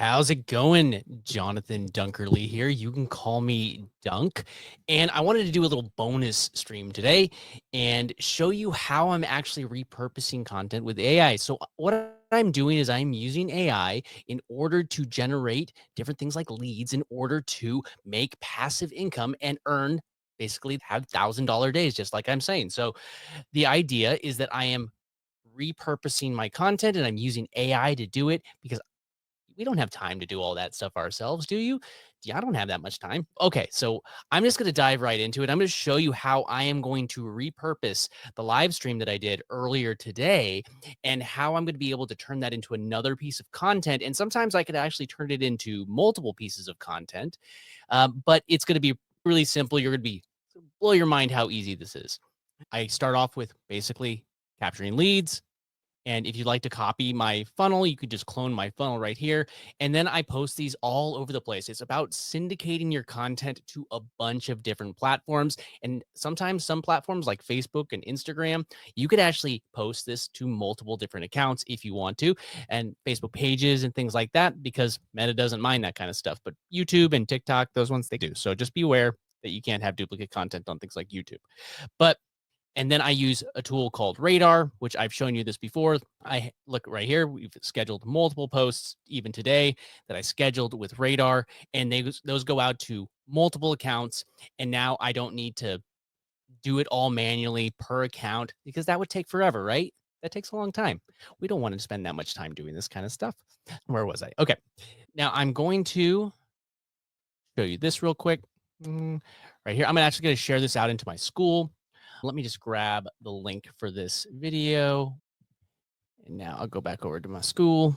How's it going? Jonathan Dunkerley here. You can call me Dunk. And I wanted to do a little bonus stream today and show you how I'm actually repurposing content with AI. So, what I'm doing is I'm using AI in order to generate different things like leads in order to make passive income and earn basically have $1,000 days, just like I'm saying. So, the idea is that I am repurposing my content and I'm using AI to do it because we don't have time to do all that stuff ourselves, do you? Yeah, I don't have that much time. Okay, so I'm just going to dive right into it. I'm going to show you how I am going to repurpose the live stream that I did earlier today and how I'm going to be able to turn that into another piece of content. And sometimes I could actually turn it into multiple pieces of content, but it's going to be really simple. You're going to be blow your mind how easy this is. I start off with basically capturing leads, and if you'd like to copy my funnel, you could just clone my funnel right here. And then I post these all over the place. It's about syndicating your content to a bunch of different platforms. And sometimes some platforms like Facebook and Instagram, you could actually post this to multiple different accounts if you want to, and Facebook pages and things like that, because Meta doesn't mind that kind of stuff. But YouTube and TikTok, those ones they do. So just be aware that you can't have duplicate content on things like YouTube. But and then I use a tool called Radar, which I've shown you this before. I look right here. We've scheduled multiple posts even today that I scheduled with Radar, and those go out to multiple accounts. And now I don't need to do it all manually per account because that would take forever, right? That takes a long time. We don't want to spend that much time doing this kind of stuff. Where was I? Okay. Now I'm going to show you this real quick. Right here. I'm actually going to share this out into my Skool. Let me just grab the link for this video. And now I'll go back over to my Skool.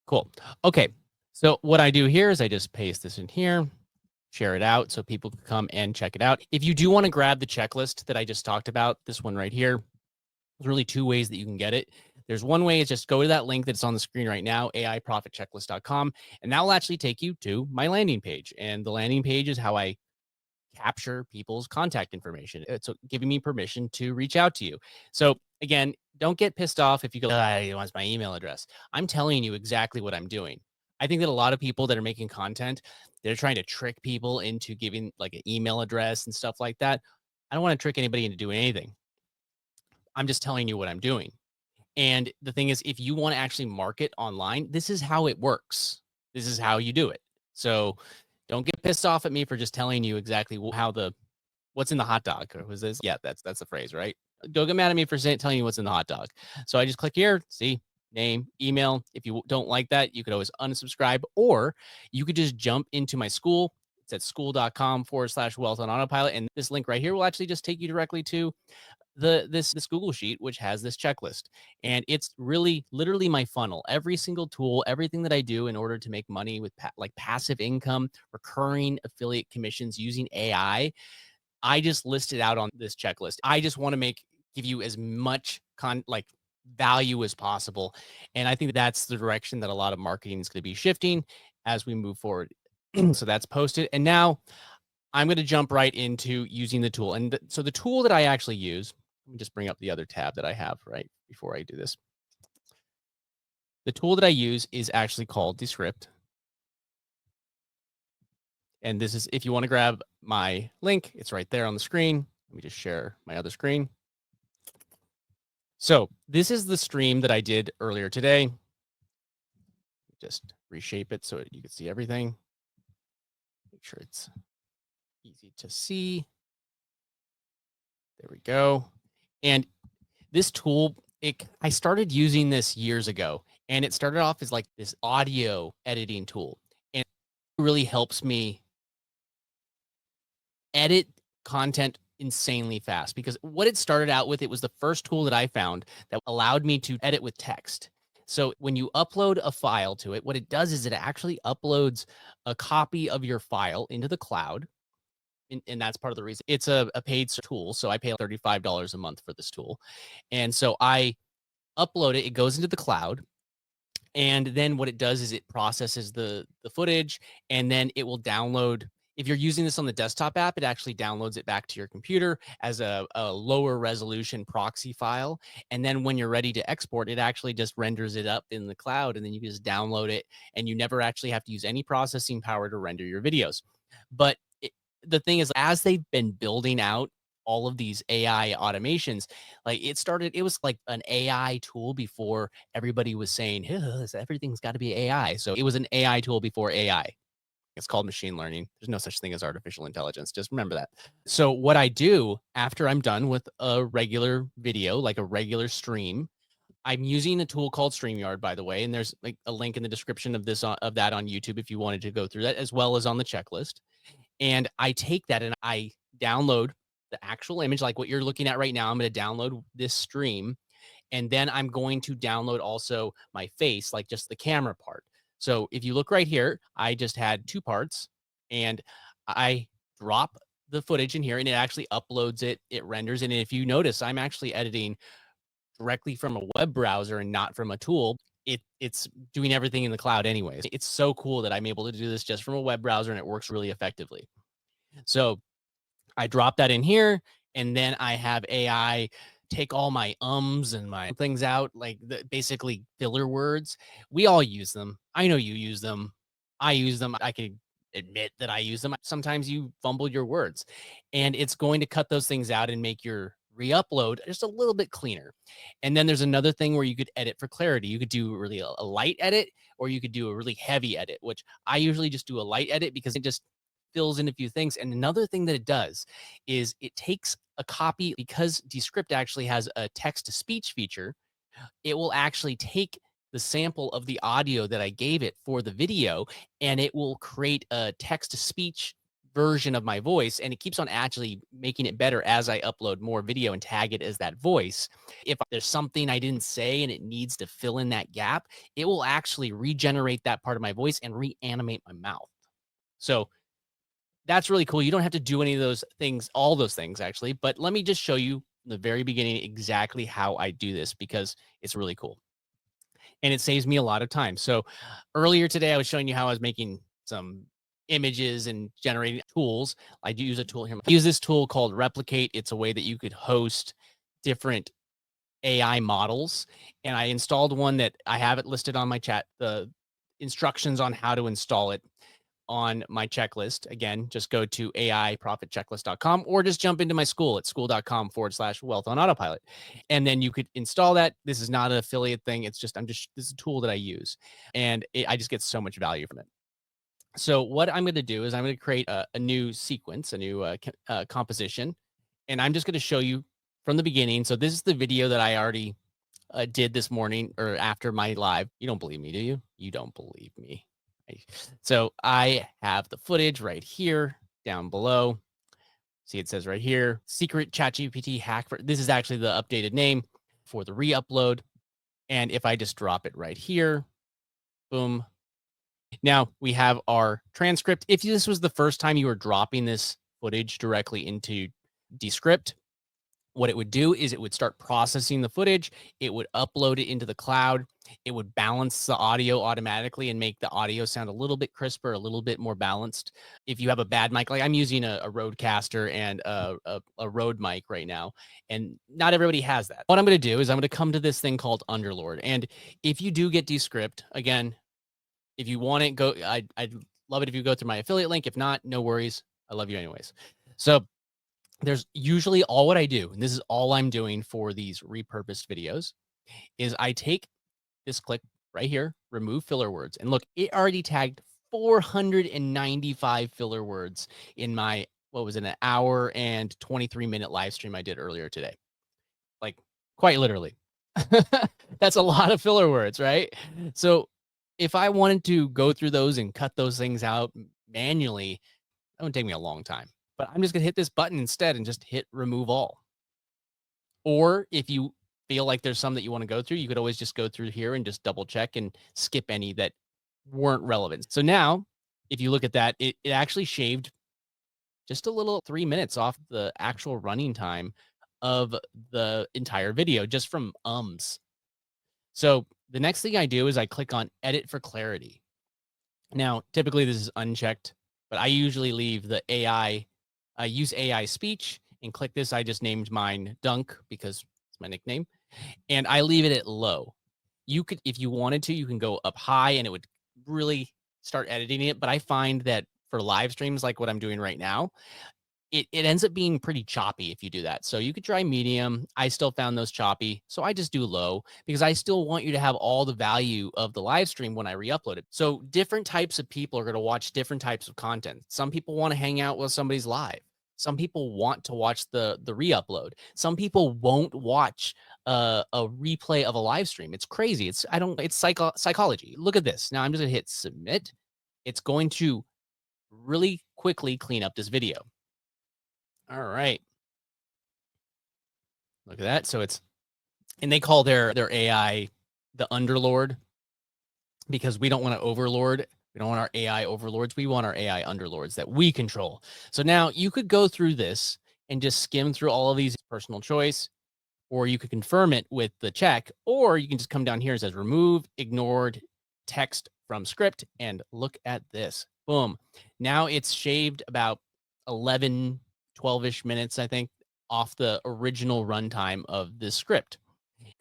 Cool. Okay. So what I do here is I just paste this in here, share it out so people can come and check it out. If you do want to grab the checklist that I just talked about, this one right here, there's really two ways that you can get it. There's one way is just go to that link that's on the screen right now, aiprofitchecklist.com, and that will actually take you to my landing page. And the landing page is how I capture people's contact information. It's giving me permission to reach out to you. So again, don't get pissed off if you go, he wants my email address. I'm telling you exactly what I'm doing. I think that a lot of people that are making content, they're trying to trick people into giving like an email address and stuff like that. I don't want to trick anybody into doing anything. I'm just telling you what I'm doing. And the thing is, if you want to actually market online, this is how it works. This is how you do it. So don't get pissed off at me for just telling you exactly how what's in the hot dog. Or was this? Yeah, that's the phrase, right? Don't get mad at me for telling you what's in the hot dog. So I just click here, see name, email. If you don't like that, you could always unsubscribe, or you could just jump into my Skool. It's at skool.com/wealth on autopilot. And this link right here will actually just take you directly to this Google sheet, which has this checklist. And it's really literally my funnel. Every single tool, everything that I do in order to make money with like passive income, recurring affiliate commissions using AI, I just listed out on this checklist. I just want to give you as much value as possible. And I think that's the direction that a lot of marketing is going to be shifting as we move forward. So that's posted. And now I'm going to jump right into using the tool. And so the tool that I actually use, let me just bring up the other tab that I have right before I do this. The tool that I use is actually called Descript. And this is, if you want to grab my link, it's right there on the screen. Let me just share my other screen. So this is the stream that I did earlier today. Just reshape it so you can see everything. Make sure it's easy to see. There we go. And this tool, I started using this years ago, and it started off as like this audio editing tool, and it really helps me edit content insanely fast, because what it started out with, it was the first tool that I found that allowed me to edit with text. So when you upload a file to it, what it does is it actually uploads a copy of your file into the cloud. And that's part of the reason it's a paid tool. So I pay $35 a month for this tool. And so I upload it, it goes into the cloud. And then what it does is it processes the footage, and then it will download. If you're using this on the desktop app, it actually downloads it back to your computer as a lower resolution proxy file. And then when you're ready to export, it actually just renders it up in the cloud, and then you can just download it, and you never actually have to use any processing power to render your videos. But the thing is, as they've been building out all of these AI automations, like it was like an AI tool before everybody was saying, everything's got to be AI. So it was an AI tool before AI. It's called machine learning. There's no such thing as artificial intelligence. Just remember that. So what I do after I'm done with a regular video, like a regular stream, I'm using a tool called StreamYard, by the way, and there's like a link in the description of this of that on YouTube if you wanted to go through that, as well as on the checklist. And I take that and I download the actual image, like what you're looking at right now. I'm going to download this stream, and then I'm going to download also my face, like just the camera part. So if you look right here, I just had two parts, and I drop the footage in here, and it actually uploads it, it renders. And if you notice, I'm actually editing directly from a web browser and not from a tool. It's doing everything in the cloud anyways. It's so cool that I'm able to do this just from a web browser, and it works really effectively. So I drop that in here, and then I have AI take all my ums and my things out, like basically filler words. We all use them. I know you use them. I use them. I can admit that I use them. Sometimes you fumble your words, and it's going to cut those things out and make your re-upload just a little bit cleaner. And then there's another thing where you could edit for clarity. You could do really a light edit, or you could do a really heavy edit, which I usually just do a light edit because it just fills in a few things. And another thing that it does is it takes a copy, because Descript actually has a text to speech feature. It will actually take the sample of the audio that I gave it for the video, and it will create a text to speech version of my voice, and it keeps on actually making it better as I upload more video and tag it as that voice. If there's something I didn't say and it needs to fill in that gap, it will actually regenerate that part of my voice and reanimate my mouth. So that's really cool. You don't have to do any of those things, all those things actually, but let me just show you from the very beginning exactly how I do this, because it's really cool and it saves me a lot of time. So earlier today, I was showing you how I was making some images and generating tools. I do use a tool here. I use this tool called Replicate. It's a way that you could host different AI models. And I installed one that I have it listed on my chat, the instructions on how to install it on my checklist. Again, just go to aiprofitchecklist.com, or just jump into my Skool at skool.com/wealth on autopilot. And then you could install that. This is not an affiliate thing. It's just, this is a tool that I use, and I just get so much value from it. So what I'm going to do is I'm going to create a new sequence, a new composition, and I'm just going to show you from the beginning. So this is the video that I already did this morning or after my live. You don't believe me, do you? You don't believe me. So I have the footage right here down below. See, it says right here, secret ChatGPT hack. This is actually the updated name for the re-upload. And if I just drop it right here, boom. Now we have our transcript. If this was the first time you were dropping this footage directly into Descript, what it would do is it would start processing the footage. It would upload it into the cloud. It would balance the audio automatically and make the audio sound a little bit crisper, a little bit more balanced. If you have a bad mic, like I'm using a Rodecaster and a Rode mic right now, and not everybody has that. What I'm going to do is I'm going to come to this thing called Underlord. And if you do get Descript, again, if you want it, go. I'd love it if you go through my affiliate link. If not, no worries. I love you anyways. So there's usually all what I do, and this is all I'm doing for these repurposed videos, is I take this click right here, remove filler words. And look, it already tagged 495 filler words in my, what was it, an hour and 23-minute live stream I did earlier today. Like, quite literally. That's a lot of filler words, right? So if I wanted to go through those and cut those things out manually, that would take me a long time. But I'm just going to hit this button instead and just hit remove all. Or if you feel like there's some that you want to go through, you could always just go through here and just double check and skip any that weren't relevant. So now, if you look at that, it actually shaved just a little 3 minutes off the actual running time of the entire video just from ums. So the next thing I do is I click on edit for clarity. Now, typically this is unchecked but I usually leave the AI, use AI speech and click this. I just named mine Dunk because it's my nickname, and I leave it at low. You could, if you wanted to, you can go up high and it would really start editing it. But I find that for live streams like what I'm doing right now, it ends up being pretty choppy if you do that. So you could try medium. I still found those choppy. So I just do low because I still want you to have all the value of the live stream when I re-upload it. So different types of people are going to watch different types of content. Some people want to hang out with somebody's live. Some people want to watch the re-upload. Some people won't watch a replay of a live stream. It's crazy. It's psychology. Look at this. Now I'm just gonna hit submit. It's going to really quickly clean up this video. All right. Look at that. So it's, and they call their AI the underlord because we don't want to overlord. We don't want our AI overlords. We want our AI underlords that we control. So now you could go through this and just skim through all of these, personal choice, or you could confirm it with the check, or you can just come down here and says remove ignored text from script, and look at this. Boom. Now it's shaved about 11, 12-ish minutes, I think, off the original runtime of this script.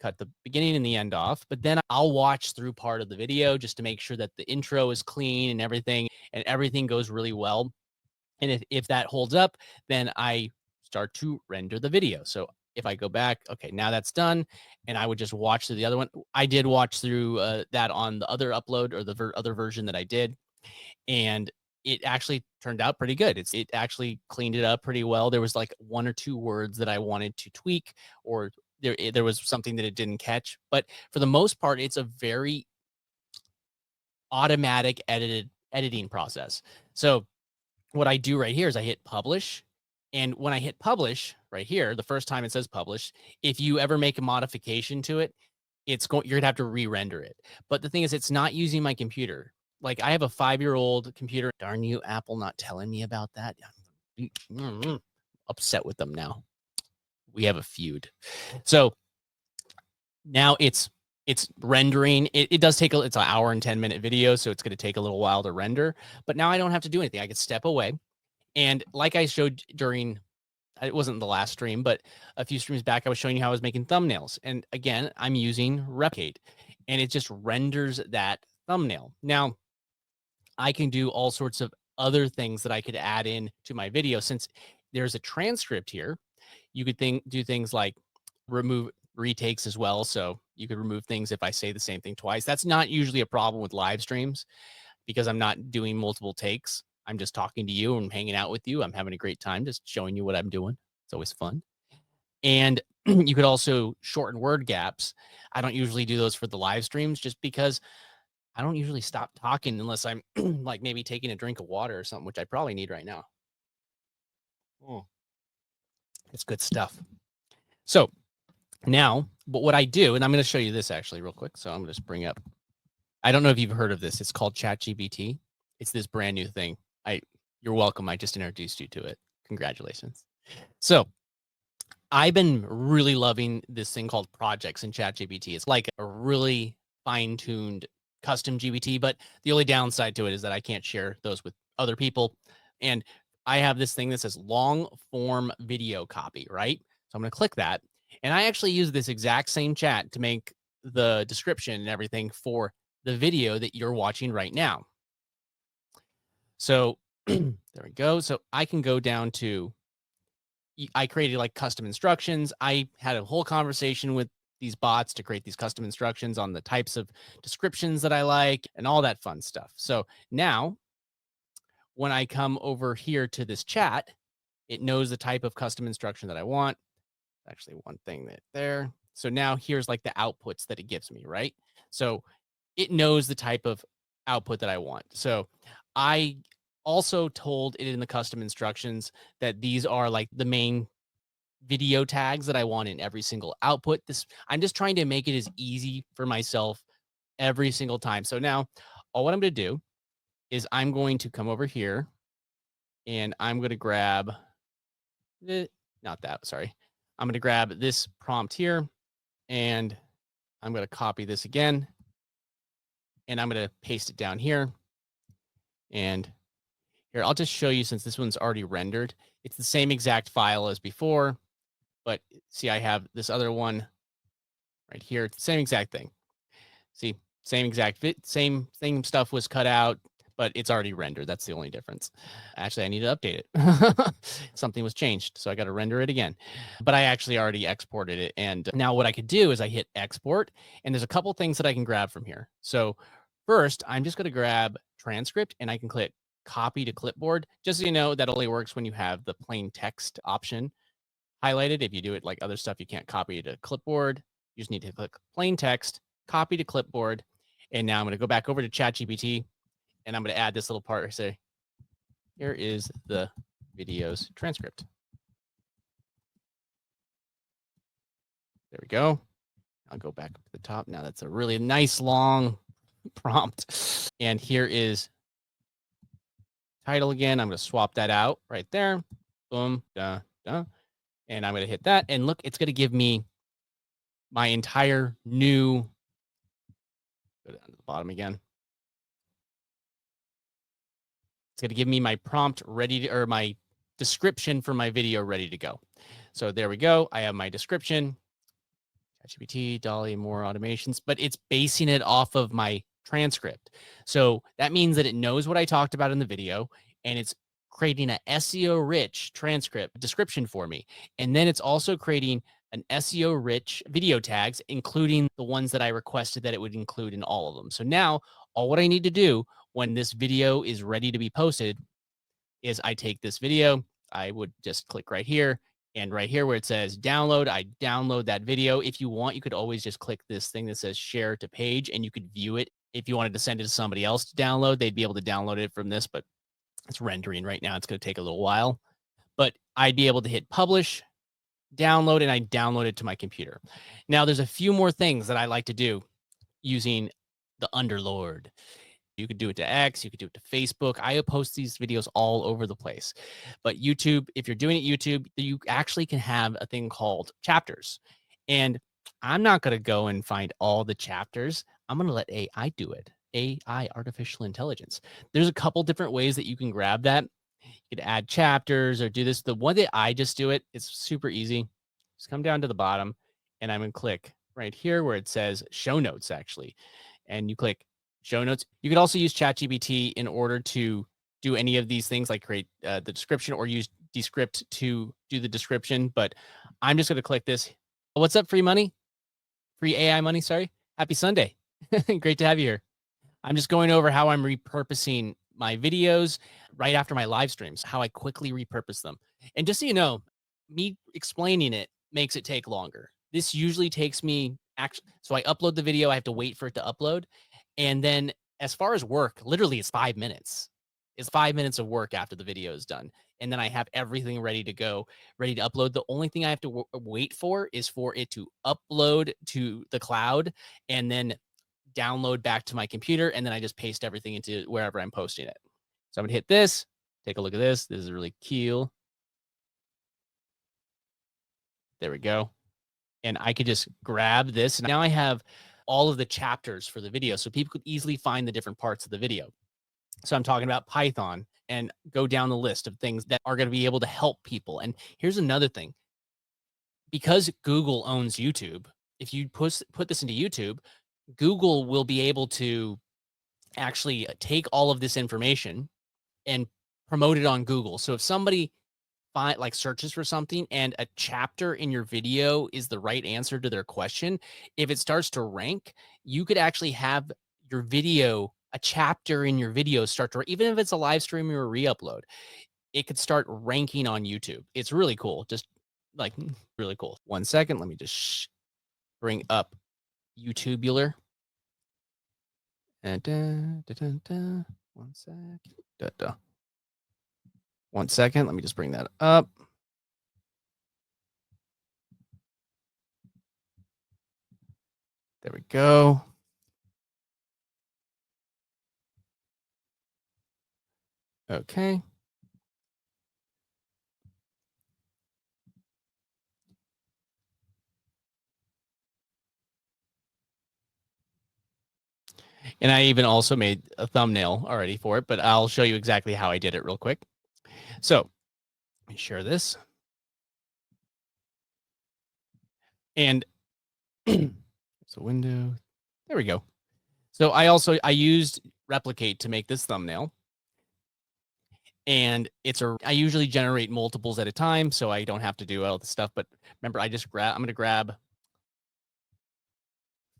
Cut the beginning and the end off, but then I'll watch through part of the video just to make sure that the intro is clean and everything goes really well. And if that holds up, then I start to render the video. So if I go back, okay, now that's done. And I would just watch through the other one. I did watch through that on the other upload or the other version that I did. And it actually turned out pretty good. It actually cleaned it up pretty well. There was like one or two words that I wanted to tweak, or there was something that it didn't catch. But for the most part, it's a very automatic editing process. So what I do right here is I hit publish. And when I hit publish right here, the first time it says publish, if you ever make a modification to it, you're gonna have to re-render it. But the thing is, it's not using my computer. Like I have a 5-year-old computer. Darn you, Apple, not telling me about that. Upset with them now. We have a feud. So now it's rendering. It does take it's an hour and 10-minute video, so it's going to take a little while to render. But now I don't have to do anything. I can step away. And like I showed during, it wasn't the last stream, but a few streams back, I was showing you how I was making thumbnails. And again, I'm using Replicate, and it just renders that thumbnail. Now, I can do all sorts of other things that I could add in to my video. Since there's a transcript here, you could do things like remove retakes as well. So you could remove things if I say the same thing twice. That's not usually a problem with live streams because I'm not doing multiple takes. I'm just talking to you and hanging out with you. I'm having a great time just showing you what I'm doing. It's always fun. And you could also shorten word gaps. I don't usually do those for the live streams just because I don't usually stop talking unless I'm like maybe taking a drink of water or something, which I probably need right now. Oh, it's good stuff. So now, but what I do, and I'm going to show you this actually real quick. So I'm going to just bring up, I don't know if you've heard of this. It's called ChatGPT. It's this brand new thing. You're welcome. I just introduced you to it. Congratulations. So I've been really loving this thing called projects in ChatGPT. It's like a really fine-tuned custom GPT, but the only downside to it is that I can't share those with other people. And I have this thing that says long form video copy, right? So I'm going to click that. And I actually use this exact same chat to make the description and everything for the video that you're watching right now. So there we go. So I can go down to, I created like custom instructions. I had a whole conversation with these bots to create these custom instructions on the types of descriptions that I like and all that fun stuff. So now when I come over here to this chat, it knows the type of custom instruction that I want. Actually, one thing there. So now here's like the outputs that it gives me, right? So it knows the type of output that I want. So I also told it in the custom instructions that these are like the main video tags that I want in every single output. I'm just trying to make it as easy for myself every single time. So now what I'm going to do is I'm going to come over here and I'm going to grab not that, sorry. I'm going to grab this prompt here and I'm going to copy this again and I'm going to paste it down here. And Here, I'll just show you since this one's already rendered. It's the same exact file as before, but see, I have this other one right here. It's the same exact thing. See, same exact fit, same stuff was cut out, but it's already rendered. That's the only difference. Actually, I need to update it. Something was changed, so I got to render it again. But I actually already exported it. And now what I could do is I hit export, and there's a couple things that I can grab from here. So first, I'm just going to grab transcript, and I can click copy to clipboard. Just so you know, that only works when you have the plain text option highlighted. If you do it like other stuff, you can't copy to clipboard. You just need to click plain text, copy to clipboard. And now I'm going to go back over to ChatGPT and I'm going to add this little part. Say, here is the video's transcript. There we go. I'll go back up to the top. Now that's a really nice long prompt. And here is title again. I'm going to swap that out right there. Boom, da, da. And I'm going to hit that. And look, it's going to give me my entire new, go down to the bottom again. It's going to give me my prompt ready to, or my description for my video ready to go. So there we go. I have my description, ChatGPT, Dolly, more automations, but it's basing it off of my transcript. So that means that it knows what I talked about in the video and it's creating an SEO rich transcript description for me. And then it's also creating an SEO rich video tags, including the ones that I requested that it would include in all of them. So now all what I need to do when this video is ready to be posted is I take this video, I would just click right here, and right here where it says download, I download that video. If you want, you could always just click this thing that says share to page and you could view it. If you wanted to send it to somebody else to download, they'd be able to download it from this, but it's rendering right now. It's going to take a little while, but I'd be able to hit publish, download, and I download it to my computer. Now there's a few more things that I like to do using the Underlord. You could do it to X, you could do it to Facebook. I post these videos all over the place. But YouTube, if you're doing it YouTube, you actually can have a thing called chapters. And I'm not going to go and find all the chapters. I'm going to let AI do it. AI, artificial intelligence. There's a couple different ways that you can grab that. You could add chapters or do this. The one that I just do it, it's super easy. Just come down to the bottom and I'm going to click right here where it says show notes actually. And you click show notes. You could also use ChatGPT in order to do any of these things like create the description or use Descript to do the description. But I'm just going to click this. What's up, free money? Free AI money, sorry. Happy Sunday. Great to have you here. I'm just going over how I'm repurposing my videos right after my live streams, how I quickly repurpose them. And just so you know, me explaining it makes it take longer. This usually takes me so I upload the video, I have to wait for it to upload. And then as far as work, literally it's 5 minutes. It's 5 minutes of work after the video is done. And then I have everything ready to go, ready to upload. The only thing I have to wait for is for it to upload to the cloud and then download back to my computer. And then I just paste everything into wherever I'm posting it. So I'm gonna hit this, take a look at this. This is really cool. There we go. And I could just grab this. And now I have all of the chapters for the video. So people could easily find the different parts of the video. So I'm talking about Python and go down the list of things that are going to be able to help people. And here's another thing. Because Google owns YouTube, if you put this into YouTube, Google will be able to actually take all of this information and promote it on Google. So if somebody searches for something and a chapter in your video is the right answer to their question, if it starts to rank, you could actually have your video, a chapter in your video start to, even if it's a live stream or a re-upload, it could start ranking on YouTube. It's really cool. Just like really cool. 1 second. Let me just bring up YouTubular. And 1 sec. 1 second. Let me just bring that up. There we go. Okay. And I even also made a thumbnail already for it, but I'll show you exactly how I did it real quick. So let me share this. And it's a window. There we go. So I used Replicate to make this thumbnail. And I usually generate multiples at a time, so I don't have to do all the stuff. But remember, I'm going to grab,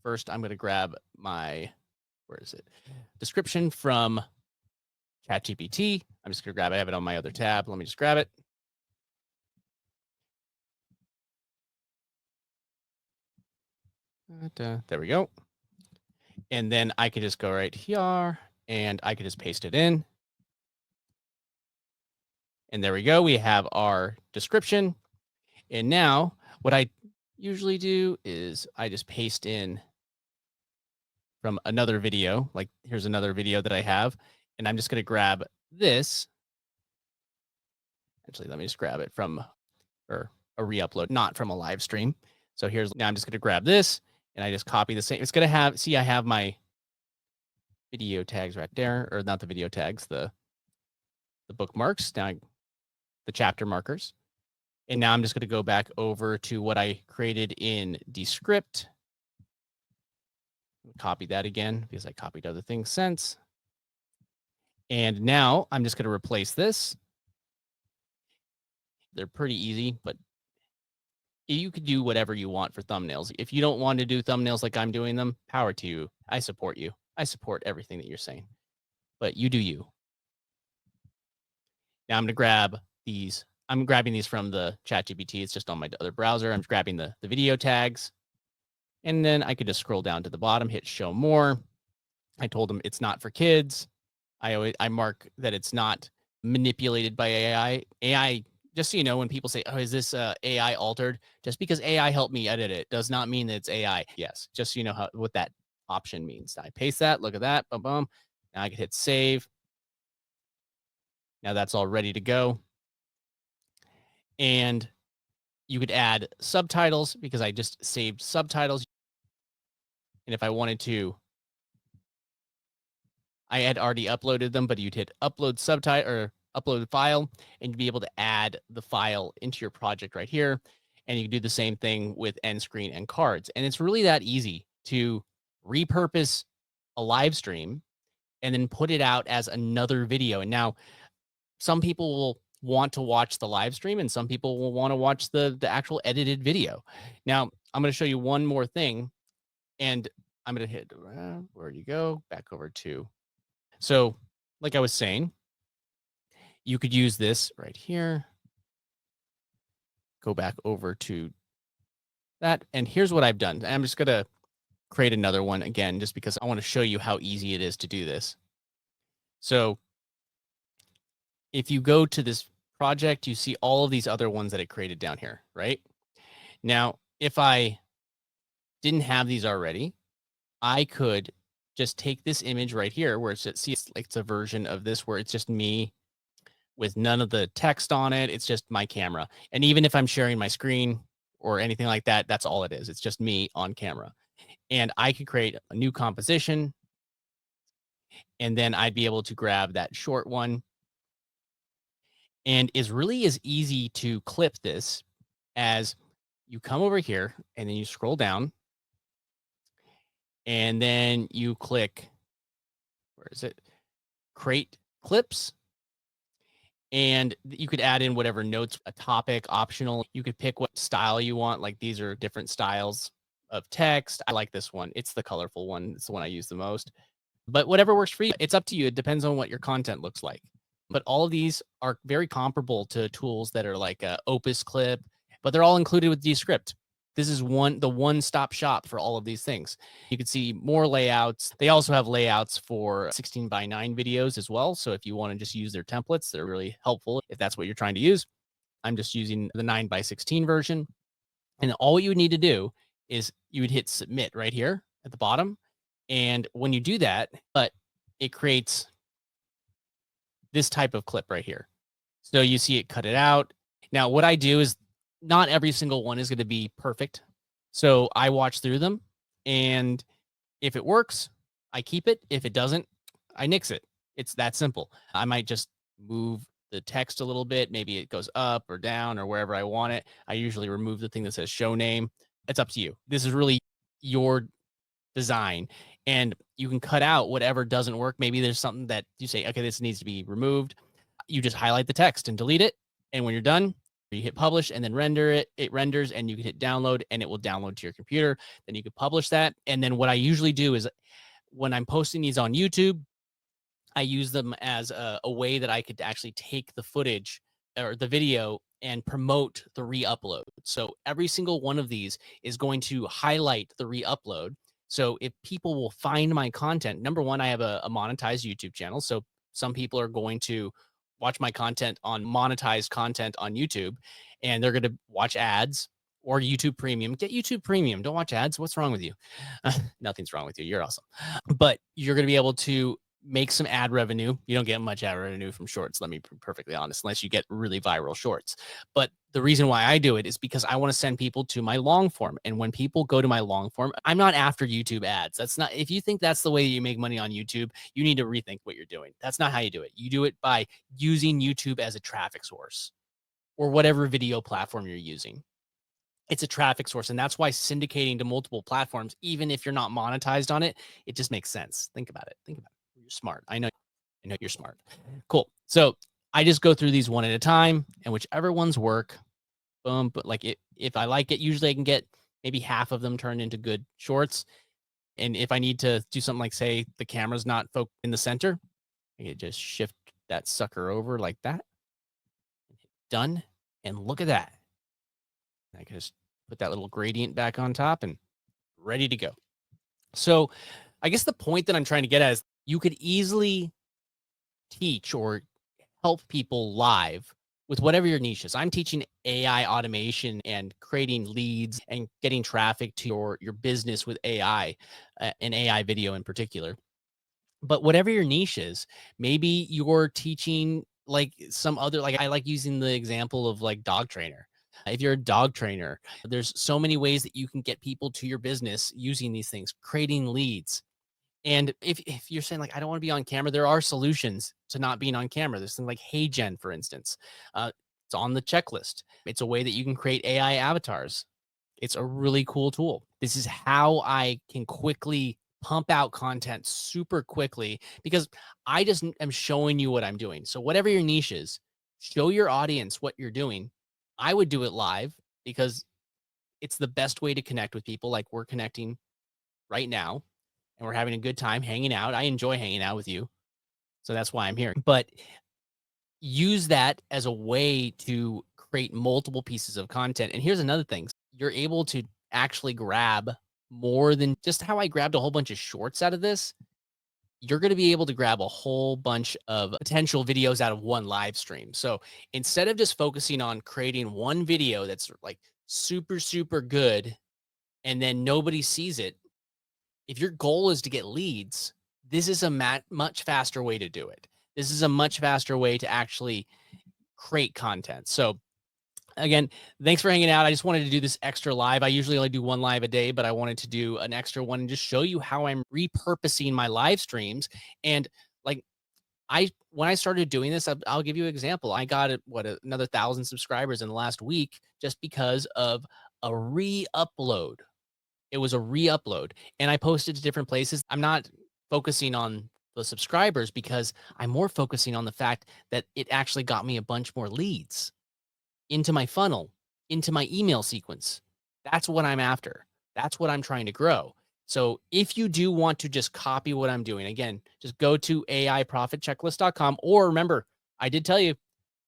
first, I'm going to grab where is it? Description from ChatGPT. I'm just going to grab it. I have it on my other tab. Let me just grab it. There we go. And then I could just go right here and I could just paste it in. And there we go. We have our description. And now what I usually do is I just paste in from another video. Like here's another video that I have. And I'm just going to grab this. Actually, let me just grab it from or a re-upload, not from a live stream. So now I'm just going to grab this and I just copy the same. It's going to have, see, I have my video tags right there, or not the video tags, the bookmarks, now the chapter markers. And now I'm just going to go back over to what I created in Descript. Copy that again because I copied other things since. And now I'm just going to replace this. They're pretty easy, but you could do whatever you want for thumbnails. If you don't want to do thumbnails like I'm doing them, power to you. I support you. I support everything that you're saying, but you do you. Now I'm going to grab these. I'm grabbing these from the ChatGPT. It's just on my other browser. I'm grabbing the video tags. And then I could just scroll down to the bottom, hit show more. I told them it's not for kids. I mark that it's not manipulated by AI. AI, just so you know, when people say, oh, is this AI altered? Just because AI helped me edit it does not mean that it's AI. Yes, just so you know what that option means. I paste that, look at that, boom, boom. Now I can hit save. Now that's all ready to go. And you could add subtitles because I just saved subtitles. And if I wanted to, I had already uploaded them, but you'd hit upload subtitle or upload file and you'd be able to add the file into your project right here. And you can do the same thing with end screen and cards. And it's really that easy to repurpose a live stream and then put it out as another video. And now some people will want to watch the live stream and some people will want to watch the actual edited video. Now, I'm going to show you one more thing and I'm going to hit, where do you go? Back over to, so like I was saying, you could use this right here. Go back over to that. And here's what I've done. I'm just going to create another one again, just because I want to show you how easy it is to do this. So if you go to this project, you see all of these other ones that it created down here, right? Now, if I didn't have these already, I could just take this image right here where it's a version of this where it's just me with none of the text on it. It's just my camera. And even if I'm sharing my screen or anything like that, that's all it is. It's just me on camera. And I could create a new composition and then I'd be able to grab that short one. And is really as easy to clip this as you come over here and then you scroll down and then you click, where is it? Create clips. And you could add in whatever notes, a topic, optional. You could pick what style you want. Like these are different styles of text. I like this one. It's the colorful one. It's the one I use the most. But whatever works for you, it's up to you. It depends on what your content looks like. But all of these are very comparable to tools that are like Opus Clip, but they're all included with Descript. This is the one-stop shop for all of these things. You can see more layouts. They also have layouts for 16:9 videos as well. So if you want to just use their templates, they're really helpful if that's what you're trying to use. I'm just using the 9:16 version. And all you would need to do is you would hit submit right here at the bottom. And when you do that, it creates this type of clip right here. So you see it cut it out. Now, what I do is not every single one is going to be perfect. So I watch through them. And if it works, I keep it. If it doesn't, I nix it. It's that simple. I might just move the text a little bit. Maybe it goes up or down or wherever I want it. I usually remove the thing that says show name. It's up to you. This is really your design. And you can cut out whatever doesn't work. Maybe there's something that you say, okay, this needs to be removed. You just highlight the text and delete it. And when you're done, you hit publish and then render it. It renders and you can hit download and it will download to your computer. Then you can publish that. And then what I usually do is when I'm posting these on YouTube, I use them as a way that I could actually take the footage or the video and promote the re-upload. So every single one of these is going to highlight the re-upload. So if people will find my content, number one, I have a monetized YouTube channel. So some people are going to watch my content on monetized content on YouTube and they're going to watch ads or YouTube Premium. Get YouTube Premium. Don't watch ads. What's wrong with you? Nothing's wrong with you. You're awesome. But you're going to be able to make some ad revenue. You don't get much ad revenue from shorts, let me be perfectly honest, unless you get really viral shorts. But the reason why I do it is because I want to send people to my long form. And when people go to my long form, I'm not after YouTube ads. That's not, if you think that's the way you make money on YouTube, you need to rethink what you're doing. That's not how you do it. You do it by using YouTube as a traffic source or whatever video platform you're using. It's a traffic source. And that's why syndicating to multiple platforms, even if you're not monetized on it, it just makes sense. Think about it. Think about it. You're smart. I know you're smart. Cool. So I just go through these one at a time and whichever ones work, boom. But like if I like it, usually I can get maybe half of them turned into good shorts. And if I need to do something like say the camera's not focused in the center, I can just shift that sucker over like that. Done. And look at that. I can just put that little gradient back on top and ready to go. So I guess the point that I'm trying to get at is you could easily teach or help people live with whatever your niche is. I'm teaching AI automation and creating leads and getting traffic to your business with AI and AI video in particular. But whatever your niche is, maybe you're teaching like some other, like I like using the example of like dog trainer. If you're a dog trainer, there's so many ways that you can get people to your business using these things, creating leads. And if you're saying like, I don't want to be on camera, there are solutions to not being on camera. There's things like HeyGen, for instance. It's on the checklist. It's a way that you can create AI avatars. It's a really cool tool. This is how I can quickly pump out content super quickly because I just am showing you what I'm doing. So whatever your niche is, show your audience what you're doing. I would do it live because it's the best way to connect with people like we're connecting right now and we're having a good time hanging out. I enjoy hanging out with you. So that's why I'm here. But use that as a way to create multiple pieces of content. And here's another thing. You're able to actually grab more than just how I grabbed a whole bunch of shorts out of this. You're going to be able to grab a whole bunch of potential videos out of one live stream. So instead of just focusing on creating one video that's like super, super good, and then nobody sees it, if your goal is to get leads, this is a much faster way to do it. This is a much faster way to actually create content. So again, thanks for hanging out. I just wanted to do this extra live. I usually only do one live a day, but I wanted to do an extra one and just show you how I'm repurposing my live streams. And like when I started doing this, I'll give you an example. I got another 1,000 subscribers in the last week just because of a re-upload. It was a re-upload and I posted to different places. I'm not focusing on the subscribers because I'm more focusing on the fact that it actually got me a bunch more leads into my funnel, into my email sequence. That's what I'm after. That's what I'm trying to grow. So if you do want to just copy what I'm doing, again, just go to aiprofitchecklist.com or remember, I did tell you,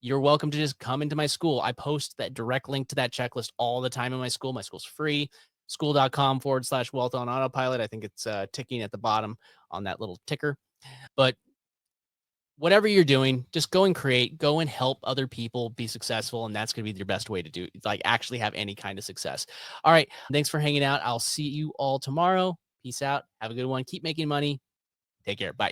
you're welcome to just come into my school. I post that direct link to that checklist all the time in my school. My school's free. Skool.com/wealth on autopilot. I think it's ticking at the bottom on that little ticker. But whatever you're doing, just go and create, go and help other people be successful. And that's going to be your best way to do like actually have any kind of success. All right. Thanks for hanging out. I'll see you all tomorrow. Peace out. Have a good one. Keep making money. Take care. Bye.